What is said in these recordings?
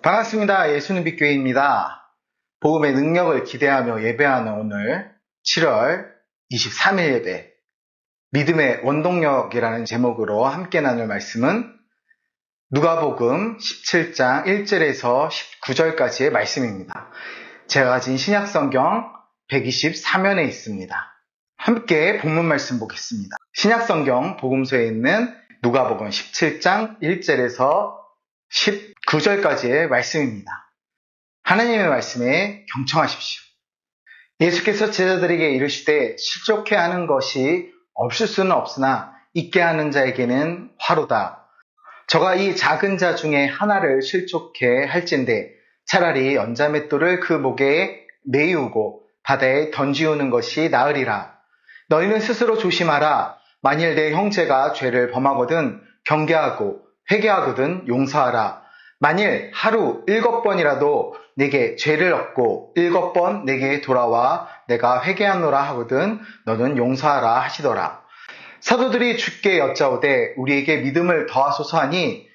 반갑습니다. 예수는 빛교회입니다. 복음의 능력을 기대하며 예배하는 오늘 7월 23일 예배, 믿음의 원동력이라는 제목으로 함께 나눌 말씀은 누가복음 17장 1절에서 19절까지의 말씀입니다. 제가 가진 신약성경 124면에 있습니다. 함께 본문 말씀 보겠습니다. 신약성경 복음서에 있는 누가복음 17장 1절에서 19절까지의 말씀입니다. 하나님의 말씀에 경청하십시오. 예수께서 제자들에게 이르시되 실족해 하는 것이 없을 수는 없으나 있게 하는 자에게는 화로다. 저가 이 작은 자 중에 하나를 실족해 할진대 차라리 연자맷돌을 그 목에 메이우고 바다에 던지우는 것이 나으리라. 너희는 스스로 조심하라. 만일 내 형제가 죄를 범하거든 경계하고 회개하거든 용서하라. 만일 하루 7번이라도 내게 죄를 얻고 7번 내게 돌아와 내가 회개하노라 하거든 너는 용서하라 하시더라. 사도들이 주께 여짜오되 우리에게 믿음을 더하소서 하니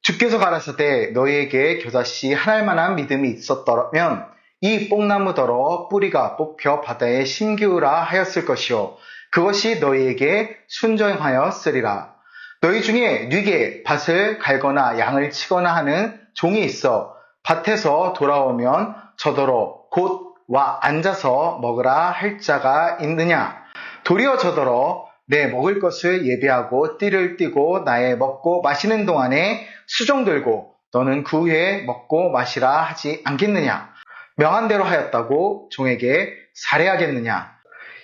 주께서 가라사대 너희에게 겨자씨 하나만한 믿음이 있었더라면 이 뽕나무더러 뿌리가 뽑혀 바다에 심기우라 하였을 것이요 그것이 너희에게 순종하였으리라. 너희 중에 뉘게 밭을 갈거나 양을 치거나 하는 종이 있어 밭에서 돌아오면 저더러 곧 와 앉아서 먹으라 할 자가 있느냐? 도리어 저더러 내 먹을 것을 예비하고 띠를 띠고 나의 먹고 마시는 동안에 수종 들고 너는 그 후에 먹고 마시라 하지 않겠느냐? 명한 대로 하였다고 종에게 살해하겠느냐?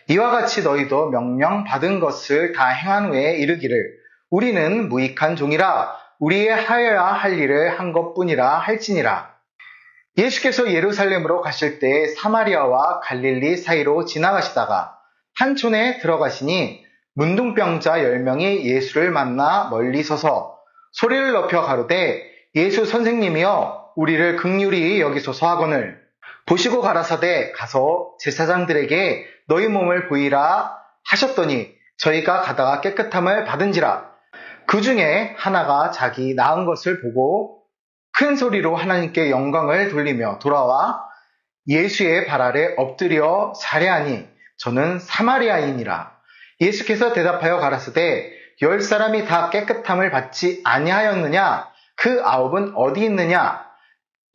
이와 같이 너희도 명령 받은 것을 다 행한 후에 이르기를 우리는 무익한 종이라 우리의 하여야 할 일을 한 것뿐이라 할지니라. 예수께서 예루살렘으로 가실 때 사마리아와 갈릴리 사이로 지나가시다가 한 촌에 들어가시니 문둥병자 10명이 예수를 만나 멀리 서서 소리를 높여 가로되 예수 선생님이여 우리를 긍휼히 여기소서 하거늘 보시고 가라사대 가서 제사장들에게 너희 몸을 보이라 하셨더니 저희가 가다가 깨끗함을 받은지라. 그 중에 하나가 자기 나은 것을 보고 큰 소리로 하나님께 영광을 돌리며 돌아와 예수의 발 아래 엎드려 살해하니 저는 사마리아인이라. 예수께서 대답하여 가라사대 10사람이 다 깨끗함을 받지 아니하였느냐? 그 9은 어디 있느냐?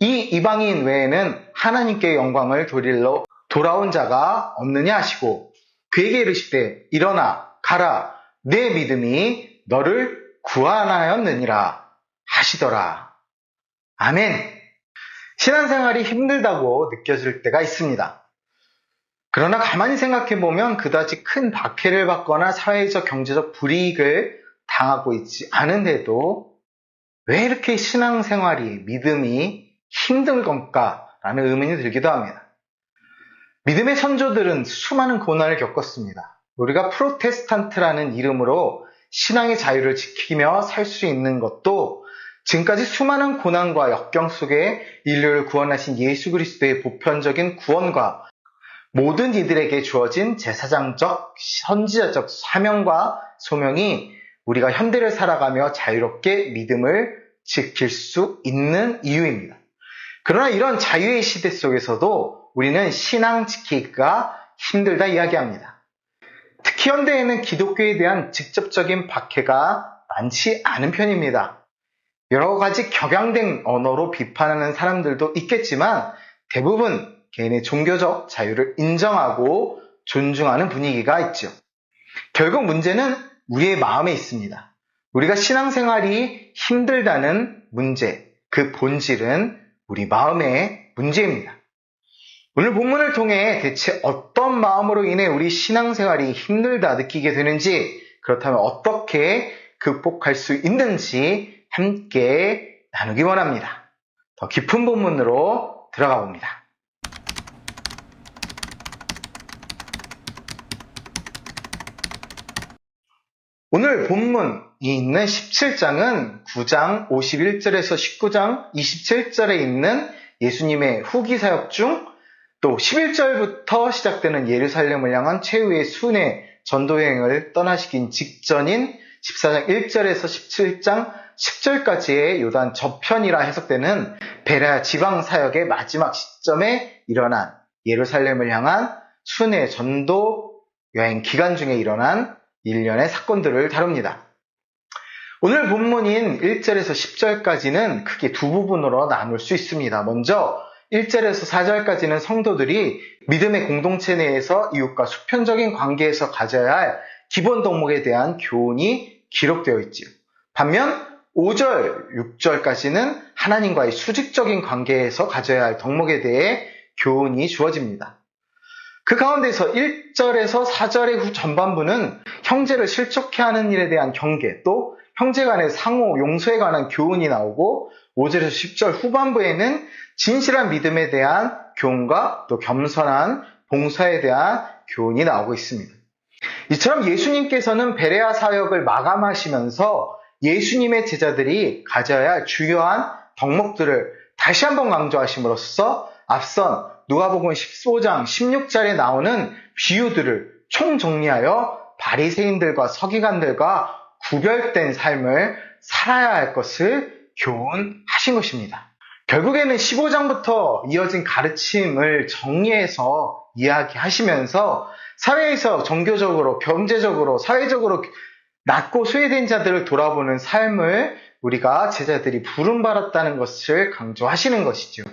이 이방인 외에는 하나님께 영광을 돌리러 돌아온 자가 없느냐 하시고 그에게 이르시되 일어나 가라 내 믿음이 너를 구원하였느니라 하시더라. 아멘. 신앙생활이 힘들다고 느껴질 때가 있습니다. 그러나 가만히 생각해보면 그다지 큰 박해를 받거나 사회적 경제적 불이익을 당하고 있지 않은데도 왜 이렇게 신앙생활이 믿음이 힘든 건가라는 의문이 들기도 합니다. 믿음의 선조들은 수많은 고난을 겪었습니다. 우리가 프로테스탄트라는 이름으로 신앙의 자유를 지키며 살 수 있는 것도 지금까지 수많은 고난과 역경 속에 인류를 구원하신 예수 그리스도의 보편적인 구원과 모든 이들에게 주어진 제사장적, 선지자적 사명과 소명이 우리가 현대를 살아가며 자유롭게 믿음을 지킬 수 있는 이유입니다. 그러나 이런 자유의 시대 속에서도 우리는 신앙 지키기가 힘들다 이야기합니다. 특히 현대에는 기독교에 대한 직접적인 박해가 많지 않은 편입니다. 여러 가지 격양된 언어로 비판하는 사람들도 있겠지만 대부분 개인의 종교적 자유를 인정하고 존중하는 분위기가 있죠. 결국 문제는 우리의 마음에 있습니다. 우리가 신앙생활이 힘들다는 문제, 그 본질은 우리 마음의 문제입니다. 오늘 본문을 통해 대체 어떤 마음으로 인해 우리 신앙생활이 힘들다 느끼게 되는지, 그렇다면 어떻게 극복할 수 있는지 함께 나누기 원합니다. 더 깊은 본문으로 들어가 봅니다. 오늘 본문이 있는 17장은 9장 51절에서 19장 27절에 있는 예수님의 후기 사역 중 또 11절부터 시작되는 예루살렘을 향한 최후의 순회 전도여행을 떠나시긴 직전인 14장 1절에서 17장 10절까지의 요단 저편이라 해석되는 베레아 지방 사역의 마지막 시점에 일어난 예루살렘을 향한 순회 전도 여행 기간 중에 일어난 일련의 사건들을 다룹니다. 오늘 본문인 1절에서 10절까지는 크게 두 부분으로 나눌 수 있습니다. 먼저 1절에서 4절까지는 성도들이 믿음의 공동체 내에서 이웃과 수평적인 관계에서 가져야 할 기본 덕목에 대한 교훈이 기록되어 있지요. 반면 5절, 6절까지는 하나님과의 수직적인 관계에서 가져야 할 덕목에 대해 교훈이 주어집니다. 그 가운데서 1절에서 4절의 후 전반부는 형제를 실족해 하는 일에 대한 경계, 또 형제 간의 상호 용서에 관한 교훈이 나오고 5절에서 10절 후반부에는 진실한 믿음에 대한 교훈과 또 겸손한 봉사에 대한 교훈이 나오고 있습니다. 이처럼 예수님께서는 베레아 사역을 마감하시면서 예수님의 제자들이 가져야 할 주요한 덕목들을 다시 한번 강조하심으로써 앞선 누가복음 15장 16절에 나오는 비유들을 총정리하여 바리새인들과 서기관들과 구별된 삶을 살아야 할 것을 교훈하신 것입니다. 결국에는 15장부터 이어진 가르침을 정리해서 이야기하시면서 사회에서 종교적으로, 경제적으로, 사회적으로 낮고 소외된 자들을 돌아보는 삶을 우리가 제자들이 부름받았다는 것을 강조하시는 것이죠.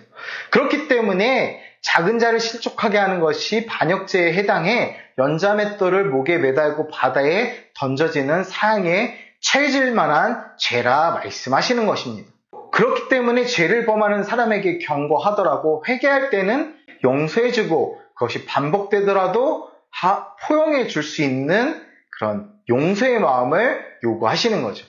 그렇기 때문에 작은 자를 실족하게 하는 것이 반역죄에 해당해 연자맷돌을 목에 매달고 바다에 던져지는 사형에 처해질 만한 죄라 말씀하시는 것입니다. 그렇기 때문에 죄를 범하는 사람에게 경고하더라도 회개할 때는 용서해주고 그것이 반복되더라도 포용해 줄 수 있는 그런 용서의 마음을 요구하시는 거죠.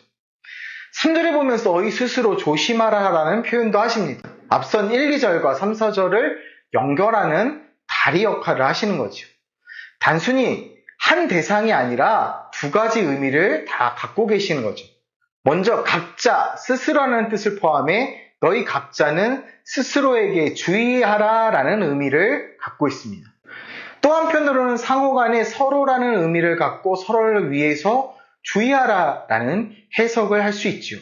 3절에 보면서 너희 스스로 조심하라라는 표현도 하십니다. 앞선 1, 2절과 3, 4절을 연결하는 다리 역할을 하시는 거죠. 단순히 한 대상이 아니라 두 가지 의미를 다 갖고 계시는 거죠. 먼저 각자, 스스로라는 뜻을 포함해 너희 각자는 스스로에게 주의하라라는 의미를 갖고 있습니다. 또 한편으로는 상호간에 서로라는 의미를 갖고 서로를 위해서 주의하라라는 해석을 할 수 있죠.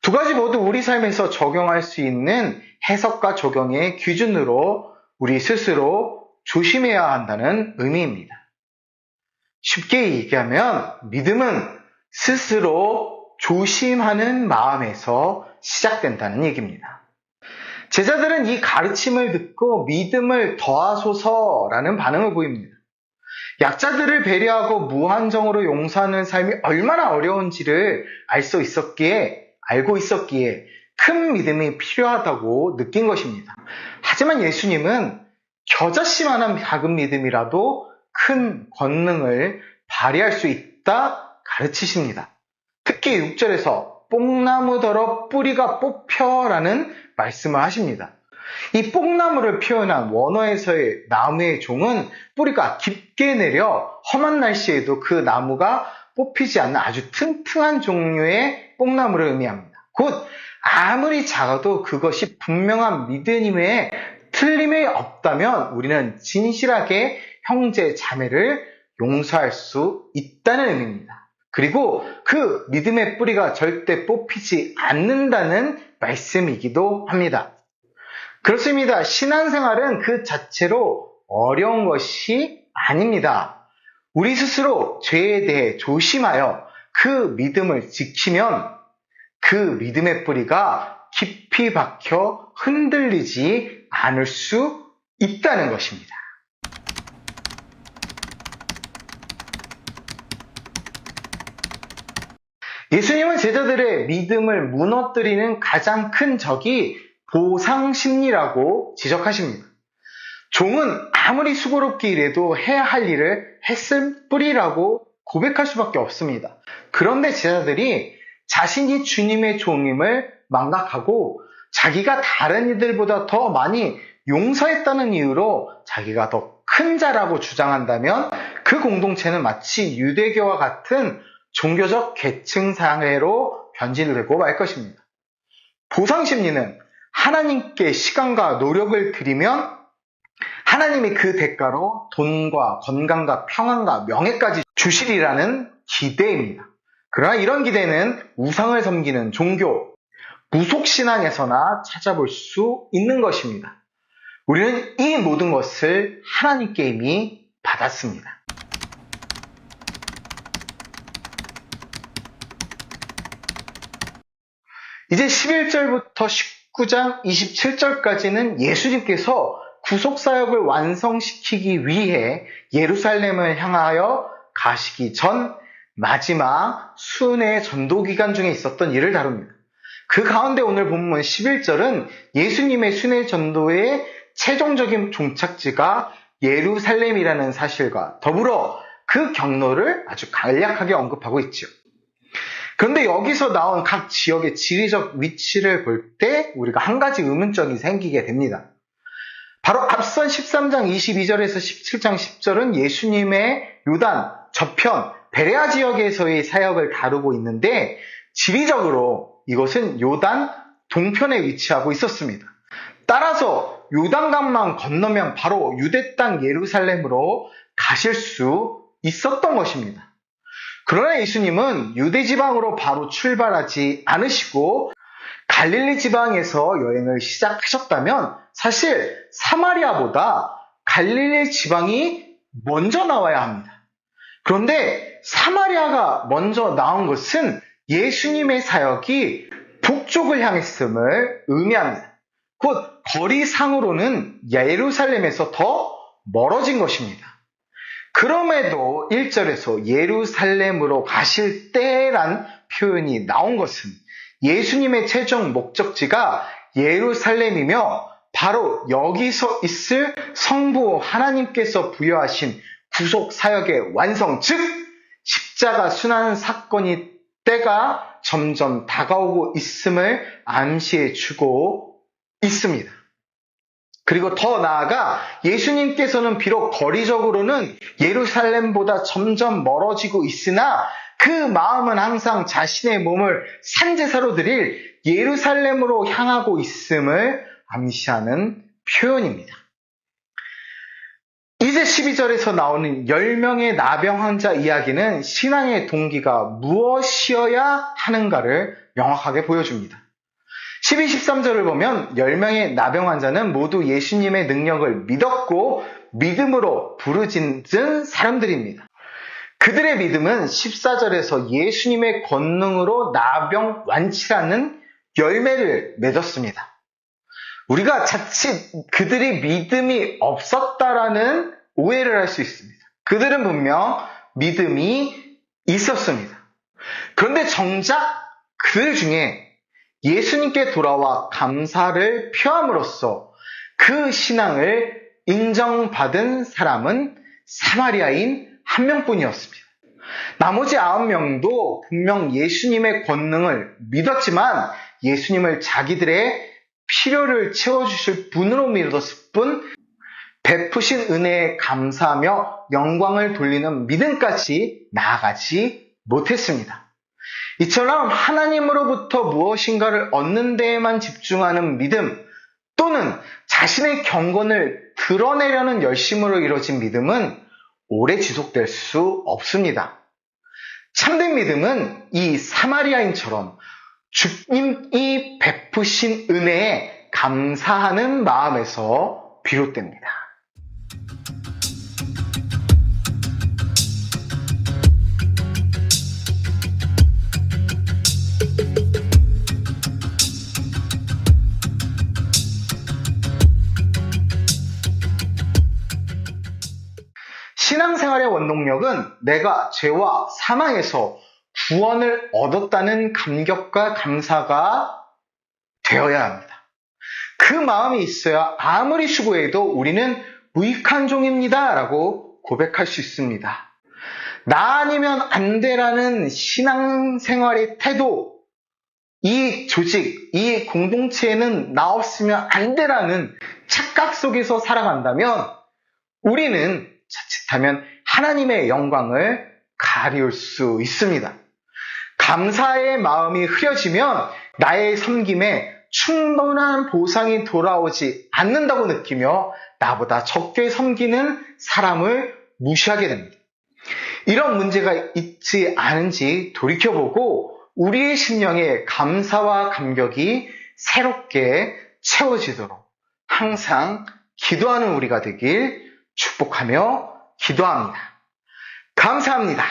두 가지 모두 우리 삶에서 적용할 수 있는 해석과 적용의 기준으로 우리 스스로 조심해야 한다는 의미입니다. 쉽게 얘기하면 믿음은 스스로 조심하는 마음에서 시작된다는 얘기입니다. 제자들은 이 가르침을 듣고 믿음을 더하소서라는 반응을 보입니다. 약자들을 배려하고 무한정으로 용서하는 삶이 얼마나 어려운지를 알고 있었기에 큰 믿음이 필요하다고 느낀 것입니다. 하지만 예수님은 겨자씨만한 작은 믿음이라도 큰 권능을 발휘할 수 있다 가르치십니다. 특히 6절에서 뽕나무더러 뿌리가 뽑혀라는 말씀을 하십니다. 이 뽕나무를 표현한 원어에서의 나무의 종은 뿌리가 깊게 내려 험한 날씨에도 그 나무가 뽑히지 않는 아주 튼튼한 종류의 뽕나무를 의미합니다. 곧 아무리 작아도 그것이 분명한 믿음에 틀림이 없다면 우리는 진실하게 형제 자매를 용서할 수 있다는 의미입니다. 그리고 그 믿음의 뿌리가 절대 뽑히지 않는다는 말씀이기도 합니다. 그렇습니다. 신앙생활은 그 자체로 어려운 것이 아닙니다. 우리 스스로 죄에 대해 조심하여 그 믿음을 지키면 그 믿음의 뿌리가 깊이 박혀 흔들리지 않을 수 있다는 것입니다. 예수님은 제자들의 믿음을 무너뜨리는 가장 큰 적이 보상심리라고 지적하십니다. 종은 아무리 수고롭게 일해도 해야 할 일을 했을 뿐이라고 고백할 수밖에 없습니다. 그런데 제자들이 자신이 주님의 종임을 망각하고 자기가 다른 이들보다 더 많이 용서했다는 이유로 자기가 더 큰 자라고 주장한다면 그 공동체는 마치 유대교와 같은 종교적 계층 사회로 변질되고 말 것입니다. 보상심리는 하나님께 시간과 노력을 들이면 하나님이 그 대가로 돈과 건강과 평안과 명예까지 주시리라는 기대입니다. 그러나 이런 기대는 우상을 섬기는 종교, 무속신앙에서나 찾아볼 수 있는 것입니다. 우리는 이 모든 것을 하나님께 이미 받았습니다. 이제 11절부터 19장 27절까지는 예수님께서 구속사역을 완성시키기 위해 예루살렘을 향하여 가시기 전 마지막 순회 전도기간 중에 있었던 일을 다룹니다. 그 가운데 오늘 본문 11절은 예수님의 순회 전도의 최종적인 종착지가 예루살렘이라는 사실과 더불어 그 경로를 아주 간략하게 언급하고 있죠. 그런데 여기서 나온 각 지역의 지리적 위치를 볼 때 우리가 한 가지 의문점이 생기게 됩니다. 바로 앞선 13장 22절에서 17장 10절은 예수님의 요단 저편 베레아 지역에서의 사역을 다루고 있는데 지리적으로 이것은 요단 동편에 위치하고 있었습니다. 따라서 요단강만 건너면 바로 유대 땅 예루살렘으로 가실 수 있었던 것입니다. 그러나 예수님은 유대 지방으로 바로 출발하지 않으시고 갈릴리 지방에서 여행을 시작하셨다면 사실 사마리아보다 갈릴리 지방이 먼저 나와야 합니다. 그런데 사마리아가 먼저 나온 것은 예수님의 사역이 북쪽을 향했음을 의미합니다. 곧 거리상으로는 예루살렘에서 더 멀어진 것입니다. 그럼에도 1절에서 예루살렘으로 가실 때란 표현이 나온 것은 예수님의 최종 목적지가 예루살렘이며 바로 여기서 있을 성부 하나님께서 부여하신 구속 사역의 완성, 즉 십자가 순환 사건이 때가 점점 다가오고 있음을 암시해 주고 있습니다. 그리고 더 나아가 예수님께서는 비록 거리적으로는 예루살렘보다 점점 멀어지고 있으나 그 마음은 항상 자신의 몸을 산제사로 드릴 예루살렘으로 향하고 있음을 암시하는 표현입니다. 이제 12절에서 나오는 10명의 나병 환자 이야기는 신앙의 동기가 무엇이어야 하는가를 명확하게 보여줍니다. 12, 13절을 보면 10명의 나병 환자는 모두 예수님의 능력을 믿었고 믿음으로 부르짖은 사람들입니다. 그들의 믿음은 14절에서 예수님의 권능으로 나병 완치라는 열매를 맺었습니다. 우리가 자칫 그들이 믿음이 없었다라는 오해를 할 수 있습니다. 그들은 분명 믿음이 있었습니다. 그런데 정작 그들 중에 예수님께 돌아와 감사를 표함으로써 그 신앙을 인정받은 사람은 사마리아인 한 명뿐이었습니다. 나머지 9명도 분명 예수님의 권능을 믿었지만 예수님을 자기들의 필요를 채워주실 분으로 믿었을 뿐 베푸신 은혜에 감사하며 영광을 돌리는 믿음까지 나아가지 못했습니다. 이처럼 하나님으로부터 무엇인가를 얻는 데에만 집중하는 믿음 또는 자신의 경건을 드러내려는 열심으로 이루어진 믿음은 오래 지속될 수 없습니다. 참된 믿음은 이 사마리아인처럼 주님이 베푸신 은혜에 감사하는 마음에서 비롯됩니다. 신앙생활의 원동력은 내가 죄와 사망에서 구원을 얻었다는 감격과 감사가 되어야 합니다. 그 마음이 있어야 아무리 수고해도 우리는 무익한 종입니다 라고 고백할 수 있습니다. 나 아니면 안 돼라는 신앙생활의 태도, 이 조직, 이 공동체에는 나 없으면 안 돼라는 착각 속에서 살아간다면 우리는 자칫하면 하나님의 영광을 가리울 수 있습니다. 감사의 마음이 흐려지면 나의 섬김에 충분한 보상이 돌아오지 않는다고 느끼며 나보다 적게 섬기는 사람을 무시하게 됩니다. 이런 문제가 있지 않은지 돌이켜보고 우리의 심령에 감사와 감격이 새롭게 채워지도록 항상 기도하는 우리가 되길 축복하며 기도합니다. 감사합니다.